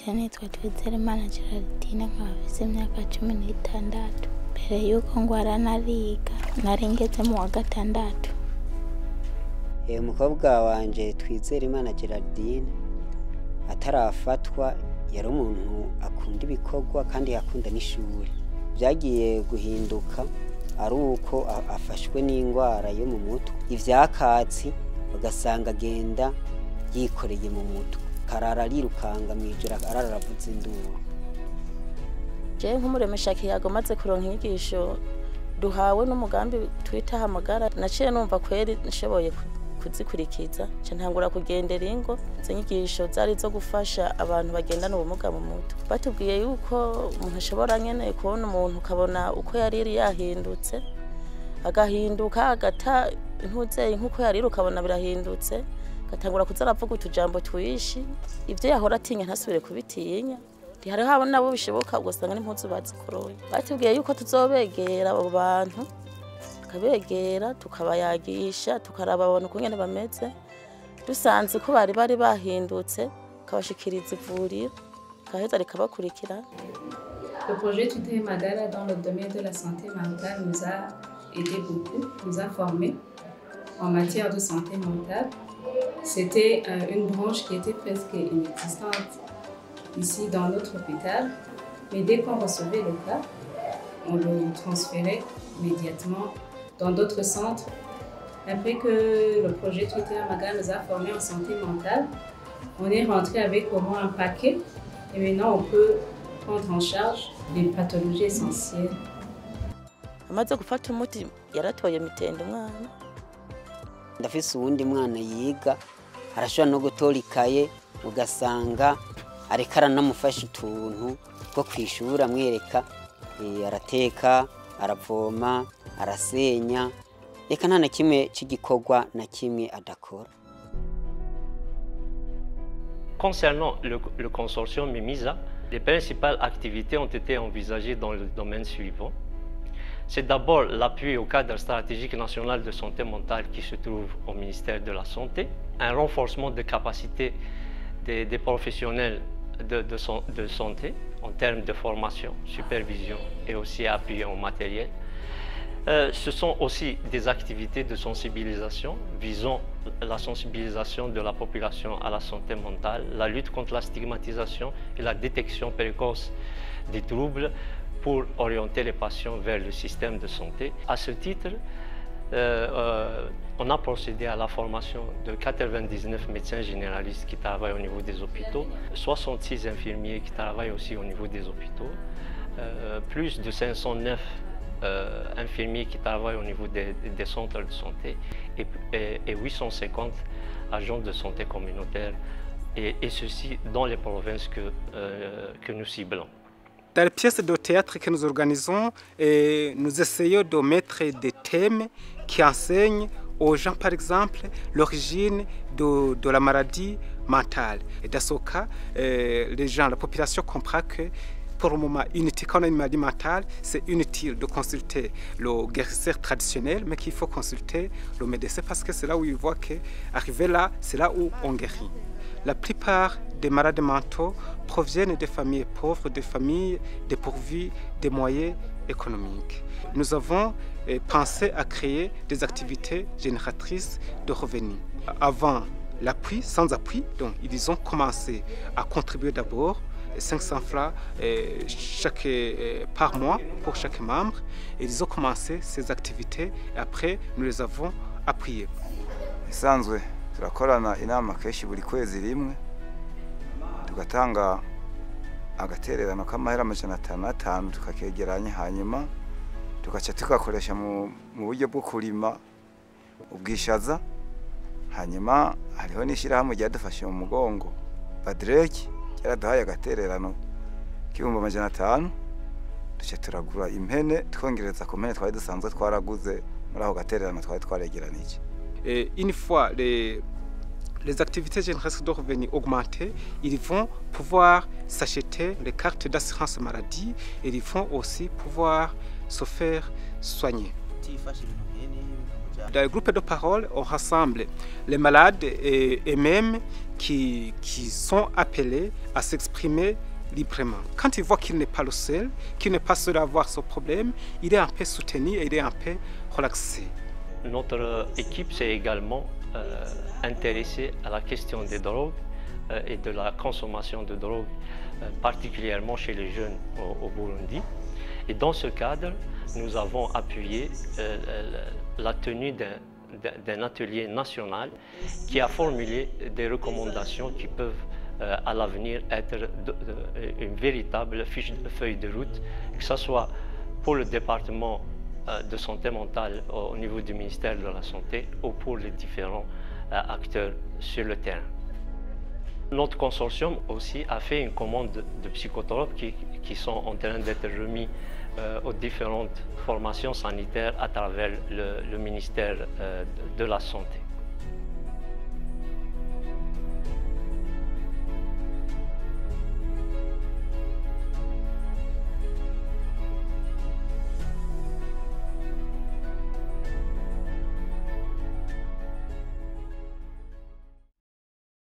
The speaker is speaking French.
Je nitwa Twizerimana Geraldine nkaba mfise imyaka 16. Mbere yuko ngwara nariga nari ngeze mu wa gatandatu. Umukobwa wanje Twizerimana Geraldine atarafatwa yari umuntu akunda ibikorwa kandi yakunda n'ishuri. Byagiye guhinduka ari uko afashwe n'ingwara yo mu mutwe, ivyakatsi ugasanga agenda yikoreye mu mutwe, karara rirukanga mwijura araravuza induru. Je nk'umuremesha kiyago maze kuronka inyigisho duhawe n'umugambi twita hamagara, naciye numva kweri nshoboye kuzikurikiza, nce ntangura kugendera ingo. Izo nyigisho zari zo gufasha abantu bagendana ubumuga mu mutwe. Batubwiye yuko umuntu ashobora nyene kubona umuntu ukabona uko yari yahindutse, agahinduka agata intuzeye nk'uko yari ukabona birahindutse, gatangura kuzaravuga utujambo twishi, ivyo yahora atinya ntasubire kubitinya. Hari habo nabo bishoboka ugasanga n'impuzu bazikoroye. Batubwiye yuko tuzobegera abo bantu, tukabegera tukabayagisha, tukaraba abantu kungene bameze, dusanze ko bari bahindutse kabashikiriza ivuriro kaheza rikabakurikira. Le projet Tuté Magara dans le domaine de la santé mentale nous a aidé beaucoup, nous a formés en matière de santé mentale. C'était une branche qui était presque inexistante ici dans notre hôpital, mais dès qu'on recevait le cas, on le transférait immédiatement dans d'autres centres. Après que le projet Tuté Magara nous a formés en santé mentale, on est rentré avec au moins un paquet et maintenant on peut prendre en charge les pathologies essentielles. Amaze gufata umuti yaratoye mitende umwana. Ndafise uwundi mwana yiga arashobora no gutora ikaye ugasanga areka aranamufasha utuntu two kwishura amwereka, arateka, aravoma, arasenya, eka nta na kimwe cy'igikorwa na kimwe adakora. Concernant le consortium MIMISA, les principales activités ont été envisagées dans le domaine suivant. C'est d'abord l'appui au cadre stratégique national de santé mentale qui se trouve au ministère de la Santé, un renforcement des capacités des professionnels de santé en termes de formation, supervision et aussi appui en matériel. Ce sont aussi des activités de sensibilisation visant la sensibilisation de la population à la santé mentale, la lutte contre la stigmatisation et la détection précoce des troubles pour orienter les patients vers le système de santé. À ce titre, on a procédé à la formation de 99 médecins généralistes qui travaillent au niveau des hôpitaux, 66 infirmiers qui travaillent aussi au niveau des hôpitaux, plus de 509 infirmiers qui travaillent au niveau des centres de santé et 850 agents de santé communautaire, et ceci dans les provinces que nous ciblons. Dans les pièces de théâtre que nous organisons, nous essayons de mettre des thèmes qui enseignent aux gens, par exemple, l'origine de la maladie mentale. Et dans ce cas, les gens, la population comprend que pour le moment, quand on a une maladie mentale, c'est inutile de consulter le guérisseur traditionnel, mais qu'il faut consulter le médecin parce que c'est là où il voit qu'arriver là, c'est là où on guérit. La plupart des malades mentaux proviennent des familles pauvres, des familles dépourvues des moyens économiques. Nous avons pensé à créer des activités génératrices de revenus. Avant l'appui, sans appui, donc ils ont commencé à contribuer d'abord 500 francs par mois pour chaque membre. Et ils ont commencé ces activités et après nous les avons appuyées. Turakorana inama kenshi buri kwezi rimwe tugatanga agatererano k'amahera 500 tukakegeranya, hanyuma tugaca tugakoresha mu buryo bwo kurima ubwishaza. Hanyuma hariho n'ishirahamwe ryadufashe mu mugongo Badreki cyaraduhaye agatererano k'500, duce turagura impene twongereza ku mpene twari dusanzwe twaraguze muri aho gatererano twari twaregeranije. Une fois les activités génératrices de revenus augmentées, ils vont pouvoir s'acheter les cartes d'assurance maladie et ils vont aussi pouvoir se faire soigner. Dans le groupe de parole, on rassemble les malades et même qui sont appelés à s'exprimer librement. Quand il voit qu'il n'est pas le seul, qu'il n'est pas seul à avoir ce problème, il est un peu soutenu et il est un peu relaxé. Notre équipe s'est également intéressée à la question des drogues et de la consommation de drogue, particulièrement chez les jeunes au Burundi. Et dans ce cadre, nous avons appuyé la tenue d'un atelier national qui a formulé des recommandations qui peuvent à l'avenir être une véritable feuille de route, que ce soit pour le département de santé mentale au niveau du ministère de la Santé ou pour les différents acteurs sur le terrain. Notre consortium aussi a fait une commande de psychotropes qui sont en train d'être remis aux différentes formations sanitaires à travers le ministère de la Santé.